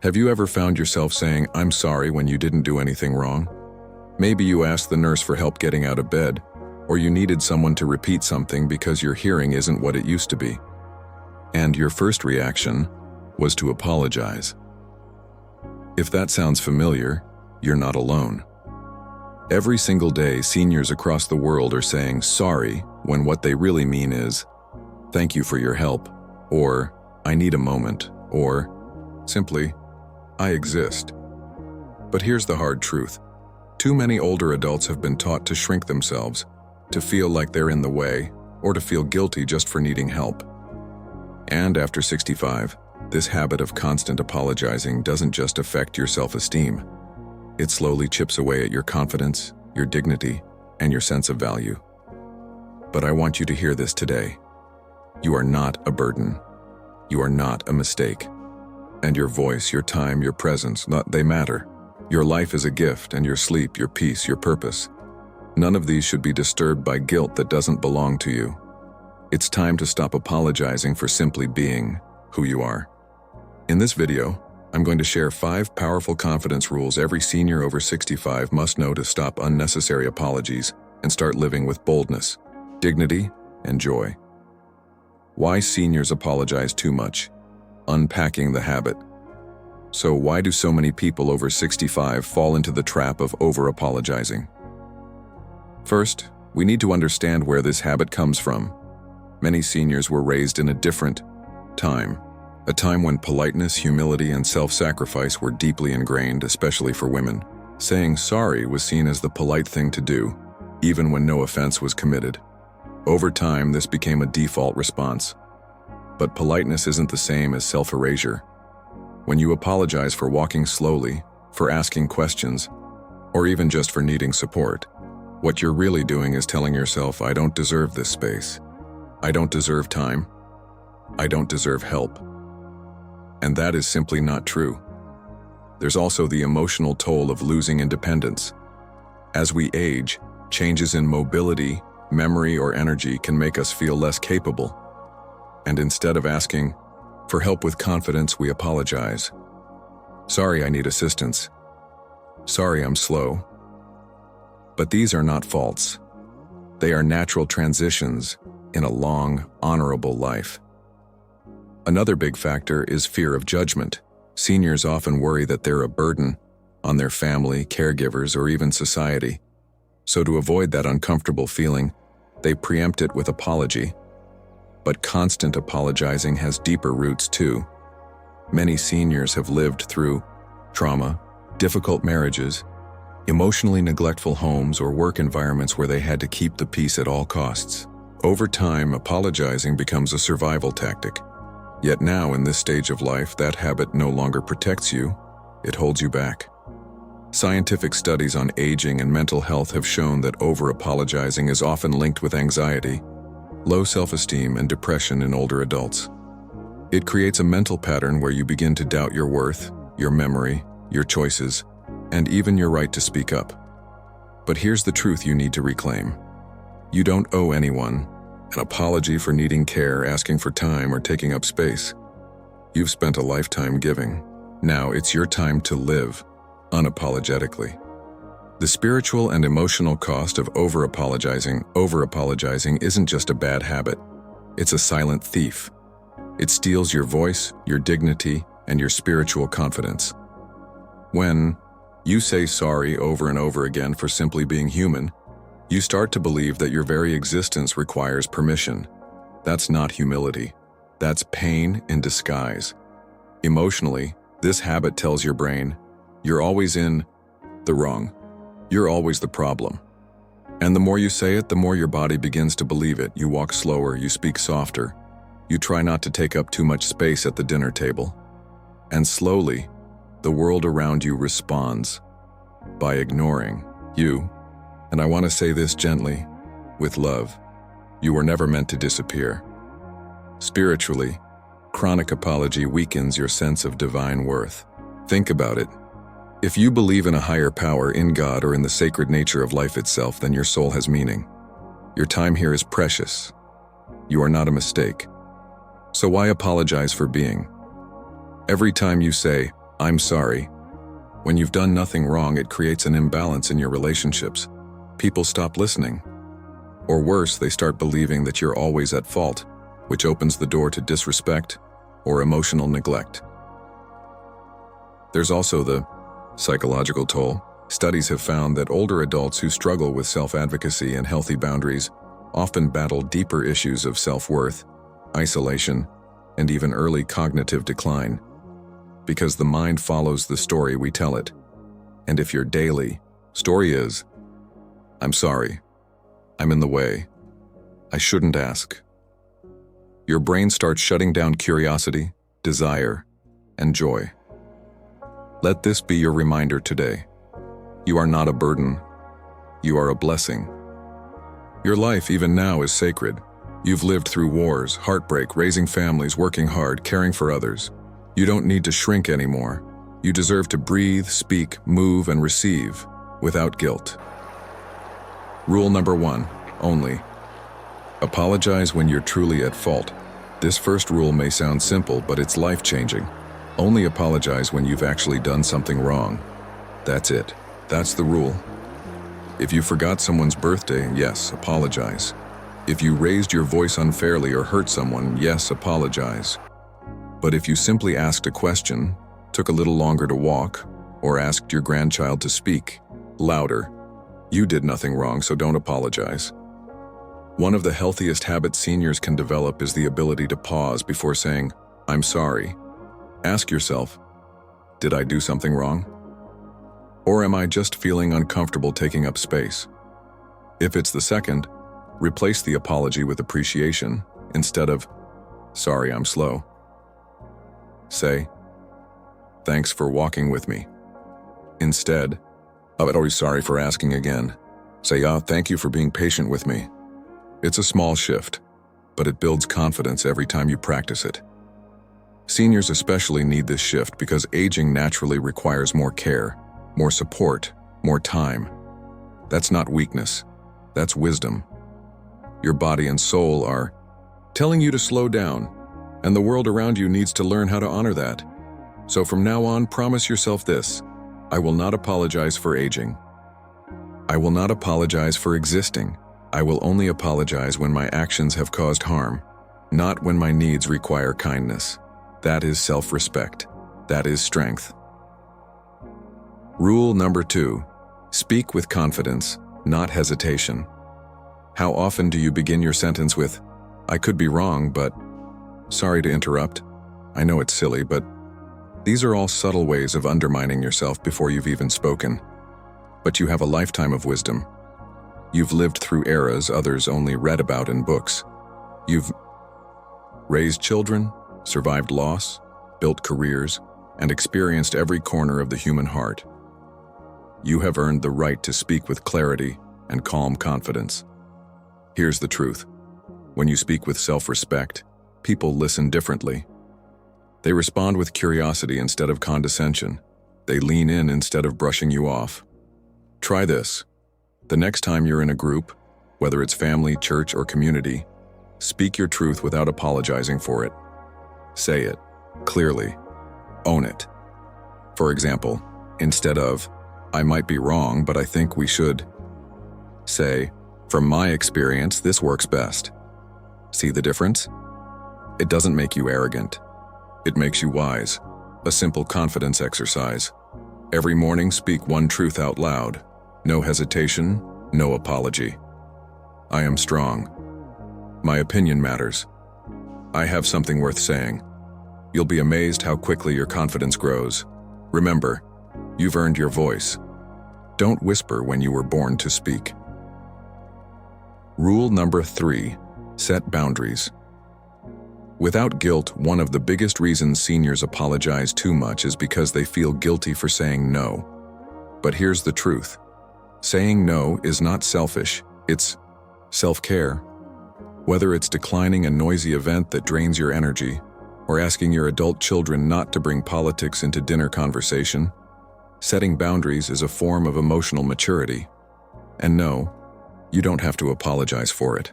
Have you ever found yourself saying, "I'm sorry," when you didn't do anything wrong? Maybe you asked the nurse for help getting out of bed, or you needed someone to repeat something because your hearing isn't what it used to be. And your first reaction was to apologize. If that sounds familiar, you're not alone. Every single day, seniors across the world are saying sorry when what they really mean is, "Thank you for your help," or "I need a moment," or simply, "I exist." But here's the hard truth. Too many older adults have been taught to shrink themselves, to feel like they're in the way, or to feel guilty just for needing help. And after 65, this habit of constant apologizing doesn't just affect your self-esteem. It slowly chips away at your confidence, your dignity, and your sense of value. But I want you to hear this today. You are not a burden. You are not a mistake. And your voice, your time, your presence, they matter. Your life is a gift, and your sleep, your peace, your purpose. None of these should be disturbed by guilt that doesn't belong to you. It's time to stop apologizing for simply being who you are. In this video, I'm going to share 5 powerful confidence rules every senior over 65 must know to stop unnecessary apologies and start living with boldness, dignity, and joy. Why seniors apologize too much. Unpacking the habit. So why do so many people over 65 fall into the trap of over-apologizing? First, we need to understand where this habit comes from. Many seniors were raised in a different time, a time when politeness, humility, and self-sacrifice were deeply ingrained, especially for women. Saying sorry was seen as the polite thing to do, even when no offense was committed. Over time, this became a default response. But politeness isn't the same as self-erasure. When you apologize for walking slowly, for asking questions, or even just for needing support, what you're really doing is telling yourself, "I don't deserve this space. I don't deserve time. I don't deserve help." And that is simply not true. There's also the emotional toll of losing independence. As we age, changes in mobility, memory, or energy can make us feel less capable. And instead of asking for help with confidence, we apologize. "Sorry, I need assistance. Sorry, I'm slow." But these are not faults. They are natural transitions in a long, honorable life. Another big factor is fear of judgment. Seniors often worry that they're a burden on their family, caregivers, or even society. So to avoid that uncomfortable feeling, they preempt it with apology. But constant apologizing has deeper roots too. Many seniors have lived through trauma, difficult marriages, emotionally neglectful homes, or work environments where they had to keep the peace at all costs. Over time, apologizing becomes a survival tactic. Yet now, in this stage of life, that habit no longer protects you, it holds you back. Scientific studies on aging and mental health have shown that over-apologizing is often linked with anxiety, low self-esteem, and depression in older adults. It creates a mental pattern where you begin to doubt your worth, your memory, your choices, and even your right to speak up. But here's the truth you need to reclaim. You don't owe anyone an apology for needing care, asking for time, or taking up space. You've spent a lifetime giving. Now it's your time to live unapologetically. The spiritual and emotional cost of over-apologizing isn't just a bad habit. It's a silent thief. It steals your voice, your dignity, and your spiritual confidence. When you say sorry over and over again for simply being human, you start to believe that your very existence requires permission. That's not humility. That's pain in disguise. Emotionally, this habit tells your brain, you're always in the wrong. You're always the problem. And the more you say it, the more your body begins to believe it. You walk slower, you speak softer. You try not to take up too much space at the dinner table. And slowly, the world around you responds by ignoring you. And I want to say this gently, with love. You were never meant to disappear. Spiritually, chronic apology weakens your sense of divine worth. Think about it. If you believe in a higher power, in God, or in the sacred nature of life itself, then your soul has meaning. Your time here is precious. You are not a mistake. So why apologize for being? Every time you say, I'm sorry. When you've done nothing wrong, it creates an imbalance in your relationships. People stop listening. Or worse, they start believing that you're always at fault, which opens the door to disrespect or emotional neglect. There's also the psychological toll. Studies have found that older adults who struggle with self-advocacy and healthy boundaries often battle deeper issues of self-worth, isolation, and even early cognitive decline, because the mind follows the story we tell it. And if your daily story is, I'm sorry, I'm in the way, I shouldn't ask, your brain starts shutting down curiosity, desire, and joy. Let this be your reminder today. You are not a burden. You are a blessing. Your life, even now, is sacred. You've lived through wars, heartbreak, raising families, working hard, caring for others. You don't need to shrink anymore. You deserve to breathe, speak, move, and receive without guilt. Rule number 1, only. Apologize when you're truly at fault. This first rule may sound simple, but it's life-changing. Only apologize when you've actually done something wrong. That's it. That's the rule. If you forgot someone's birthday, yes, apologize. If you raised your voice unfairly or hurt someone, yes, apologize. But if you simply asked a question, took a little longer to walk, or asked your grandchild to speak louder, you did nothing wrong, so don't apologize. One of the healthiest habits seniors can develop is the ability to pause before saying, I'm sorry. Ask yourself, did I do something wrong? Or am I just feeling uncomfortable taking up space? If it's the second, replace the apology with appreciation instead of, sorry, I'm slow. Say, thanks for walking with me. Instead, oh, sorry for asking again. Say, thank you for being patient with me. It's a small shift, but it builds confidence every time you practice it. Seniors especially need this shift because aging naturally requires more care, more support, more time. That's not weakness, that's wisdom. Your body and soul are telling you to slow down, and the world around you needs to learn how to honor that. So from now on, promise yourself this: I will not apologize for aging. I will not apologize for existing. I will only apologize when my actions have caused harm, not when my needs require kindness. That is self-respect. That is strength. Rule number 2, speak with confidence, not hesitation. How often do you begin your sentence with, I could be wrong, but sorry to interrupt. I know it's silly, but these are all subtle ways of undermining yourself before you've even spoken. But you have a lifetime of wisdom. You've lived through eras others only read about in books. You've raised children, survived loss, built careers, and experienced every corner of the human heart. You have earned the right to speak with clarity and calm confidence. Here's the truth. When you speak with self-respect, people listen differently. They respond with curiosity instead of condescension. They lean in instead of brushing you off. Try this. The next time you're in a group, whether it's family, church, or community, speak your truth without apologizing for it. Say it clearly. Own it. For example, instead of, I might be wrong, but I think we should, say, from my experience, this works best. See the difference? It doesn't make you arrogant. It makes you wise. A simple confidence exercise. Every morning, speak one truth out loud. No hesitation, no apology. I am strong. My opinion matters. I have something worth saying. You'll be amazed how quickly your confidence grows. Remember, you've earned your voice. Don't whisper when you were born to speak. Rule number 3, set boundaries. Without guilt, one of the biggest reasons seniors apologize too much is because they feel guilty for saying no. But here's the truth. Saying no is not selfish, it's self-care. Whether it's declining a noisy event that drains your energy, or asking your adult children not to bring politics into dinner conversation, setting boundaries is a form of emotional maturity. And no, you don't have to apologize for it.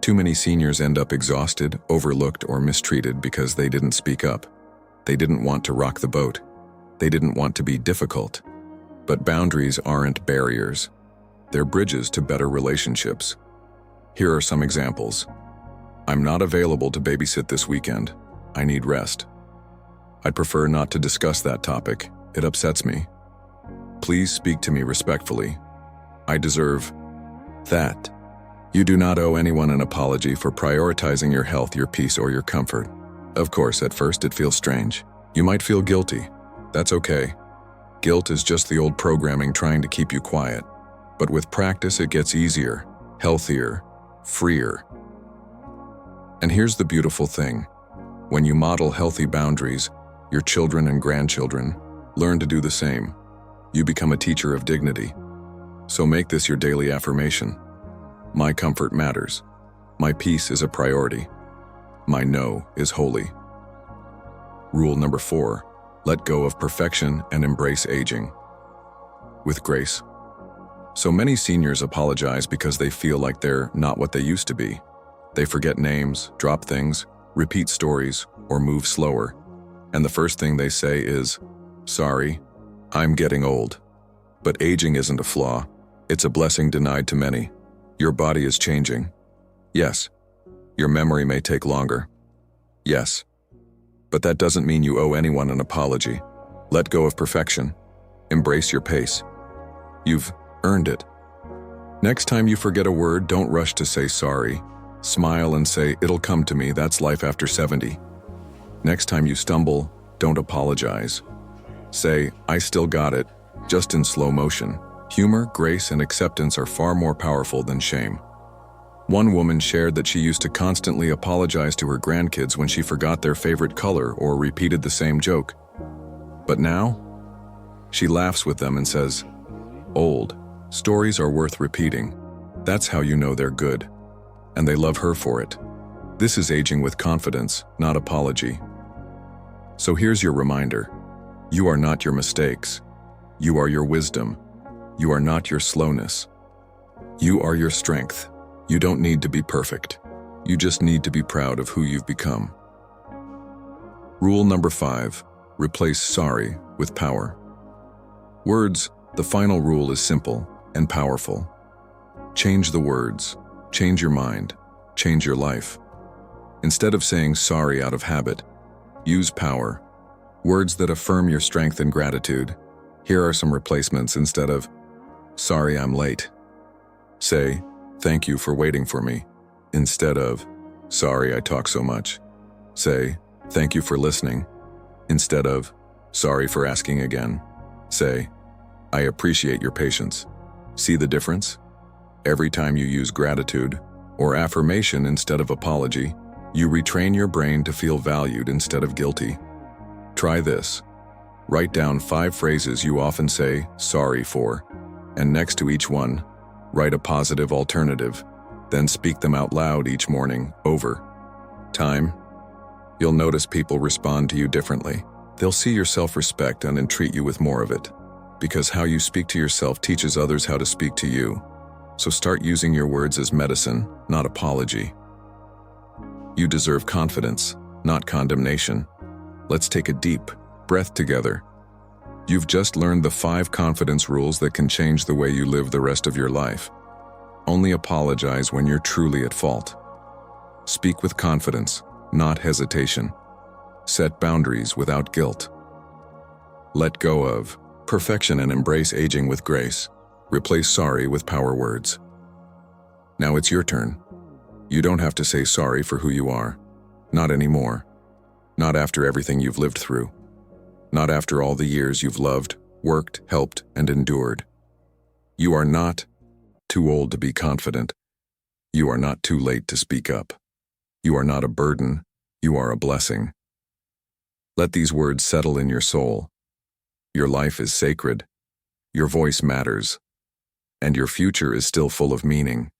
Too many seniors end up exhausted, overlooked, or mistreated because they didn't speak up. They didn't want to rock the boat. They didn't want to be difficult. But boundaries aren't barriers. They're bridges to better relationships. Here are some examples. I'm not available to babysit this weekend. I need rest. I'd prefer not to discuss that topic. It upsets me. Please speak to me respectfully. I deserve that. You do not owe anyone an apology for prioritizing your health, your peace, or your comfort. Of course, at first it feels strange. You might feel guilty. That's okay. Guilt is just the old programming trying to keep you quiet. But with practice, it gets easier, healthier, freer. And here's the beautiful thing. When you model healthy boundaries, your children and grandchildren learn to do the same. You become a teacher of dignity. So make this your daily affirmation. My comfort matters. My peace is a priority. My no is holy. Rule number 4, let go of perfection and embrace aging. With grace. So many seniors apologize because they feel like they're not what they used to be. They forget names, drop things, repeat stories, or move slower. And the first thing they say is, "Sorry, I'm getting old." But aging isn't a flaw. It's a blessing denied to many. Your body is changing. Yes. Your memory may take longer. Yes. But that doesn't mean you owe anyone an apology. Let go of perfection. Embrace your pace. You've earned it. Next time you forget a word, don't rush to say sorry. Smile and say, "It'll come to me, that's life after 70. Next time you stumble, don't apologize. Say, "I still got it," just in slow motion. Humor, grace, and acceptance are far more powerful than shame. One woman shared that she used to constantly apologize to her grandkids when she forgot their favorite color or repeated the same joke. But now, she laughs with them and says, "Old stories are worth repeating." That's how you know they're good. And they love her for it. This is aging with confidence, not apology. So here's your reminder. You are not your mistakes. You are your wisdom. You are not your slowness. You are your strength. You don't need to be perfect. You just need to be proud of who you've become. Rule number 5, replace sorry with power. Words, the final rule is simple and powerful. Change the words, change your mind, change your life. Instead of saying sorry out of habit, use power. Words that affirm your strength and gratitude. Here are some replacements instead of, "Sorry I'm late." Say, "Thank you for waiting for me," instead of, "Sorry I talk so much." Say, "Thank you for listening," instead of, "Sorry for asking again." Say, "I appreciate your patience." See the difference? Every time you use gratitude or affirmation instead of apology, you retrain your brain to feel valued instead of guilty. Try this. Write down 5 phrases you often say sorry for, and next to each one, write a positive alternative, then speak them out loud each morning, over time. You'll notice people respond to you differently. They'll see your self-respect and entreat you with more of it, because how you speak to yourself teaches others how to speak to you. So start using your words as medicine, not apology. You deserve confidence, not condemnation. Let's take a deep breath together. You've just learned the 5 confidence rules that can change the way you live the rest of your life. Only apologize when you're truly at fault. Speak with confidence, not hesitation. Set boundaries without guilt. Let go of perfection and embrace aging with grace. Replace sorry with power words. Now it's your turn. You don't have to say sorry for who you are. Not anymore. Not after everything you've lived through. Not after all the years you've loved, worked, helped, and endured. You are not too old to be confident. You are not too late to speak up. You are not a burden. You are a blessing. Let these words settle in your soul. Your life is sacred. Your voice matters. And your future is still full of meaning.